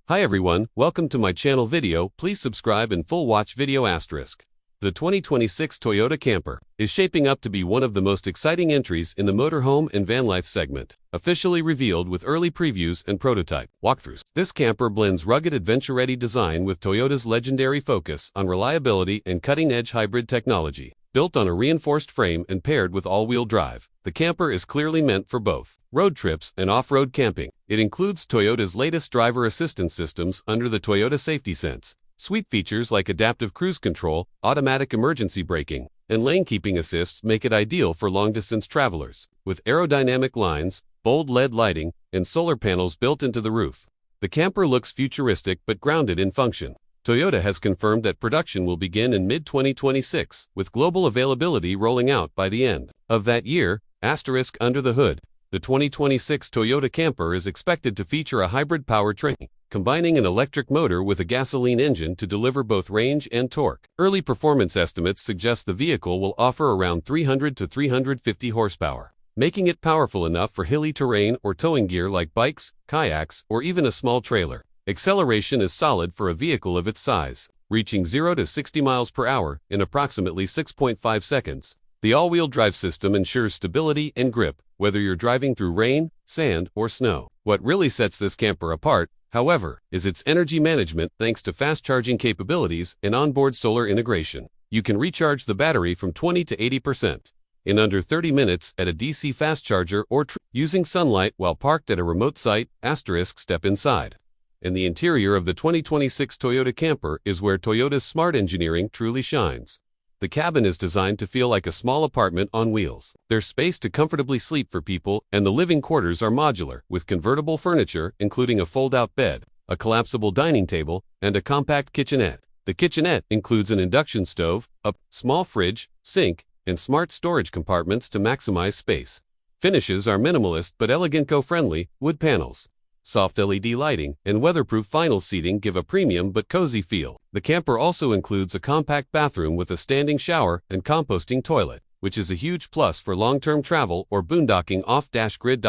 Hi everyone, welcome to my channel video. Please subscribe and full watch video asterisk. The 2026 Toyota Camper is shaping up to be one of the most exciting entries in the motorhome and van life segment, officially revealed with early previews and prototype walkthroughs. This camper blends rugged adventure-ready design with Toyota's legendary focus on reliability and cutting-edge hybrid technology. Built on a reinforced frame and paired with all-wheel drive, the camper is clearly meant for both road trips and off-road camping. It includes Toyota's latest driver assistance systems under the Toyota Safety Sense. Sweet features like adaptive cruise control, automatic emergency braking, and lane keeping assists make it ideal for long-distance travelers. With aerodynamic lines, bold LED lighting, and solar panels built into the roof, the camper looks futuristic but grounded in function. Toyota has confirmed that production will begin in mid-2026, with global availability rolling out by the end of that year. Under the hood, the 2026 Toyota Camper is expected to feature a hybrid powertrain, combining an electric motor with a gasoline engine to deliver both range and torque. Early performance estimates suggest the vehicle will offer around 300 to 350 horsepower, making it powerful enough for hilly terrain or towing gear like bikes, kayaks, or even a small trailer. Acceleration is solid for a vehicle of its size, reaching 0 to 60 miles per hour in approximately 6.5 seconds. The all-wheel drive system ensures stability and grip, whether you're driving through rain, sand, or snow. What really sets this camper apart, however, is its energy management thanks to fast charging capabilities and onboard solar integration. You can recharge the battery from 20 to 80% in under 30 minutes at a DC fast charger or using sunlight while parked at a remote site. Step inside. And the interior of the 2026 Toyota Camper is where Toyota's smart engineering truly shines. The cabin is designed to feel like a small apartment on wheels. There's space to comfortably sleep for people, and the living quarters are modular, with convertible furniture including a fold-out bed, a collapsible dining table, and a compact kitchenette. The kitchenette includes an induction stove, a small fridge, sink, and smart storage compartments to maximize space. Finishes are minimalist but elegant, eco-friendly wood panels. Soft LED lighting and weatherproof vinyl seating give a premium but cozy feel. The camper also includes a compact bathroom with a standing shower and composting toilet, which is a huge plus for long-term travel or boondocking off-grid.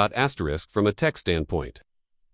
From a tech standpoint,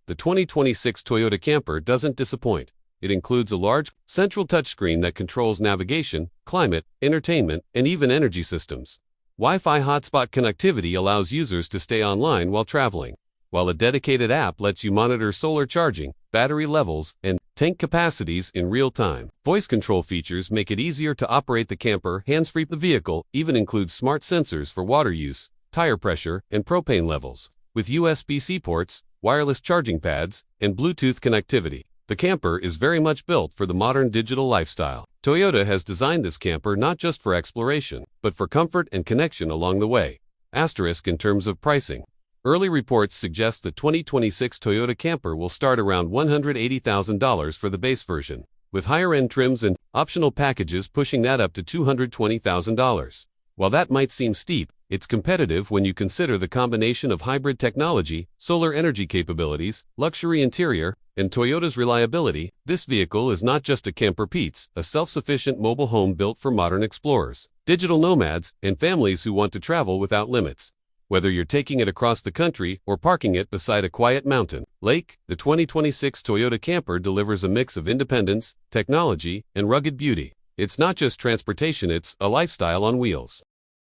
the 2026 Toyota Camper doesn't disappoint. It includes a large, central touchscreen that controls navigation, climate, entertainment, and even energy systems. Wi-Fi hotspot connectivity allows users to stay online while traveling, while a dedicated app lets you monitor solar charging, battery levels, and tank capacities in real time. Voice control features make it easier to operate the camper hands-free. The vehicle even includes smart sensors for water use, tire pressure, and propane levels. With USB-C ports, wireless charging pads, and Bluetooth connectivity, the camper is very much built for the modern digital lifestyle. Toyota has designed this camper not just for exploration, but for comfort and connection along the way. In terms of pricing, early reports suggest the 2026 Toyota Camper will start around $180,000 for the base version, with higher-end trims and optional packages pushing that up to $220,000. While that might seem steep, it's competitive when you consider the combination of hybrid technology, solar energy capabilities, luxury interior, and Toyota's reliability. This vehicle is not just a camper piece, a self-sufficient mobile home built for modern explorers, digital nomads, and families who want to travel without limits. Whether you're taking it across the country or parking it beside a quiet mountain lake, the 2026 Toyota Camper delivers a mix of independence, technology, and rugged beauty. It's not just transportation, it's a lifestyle on wheels.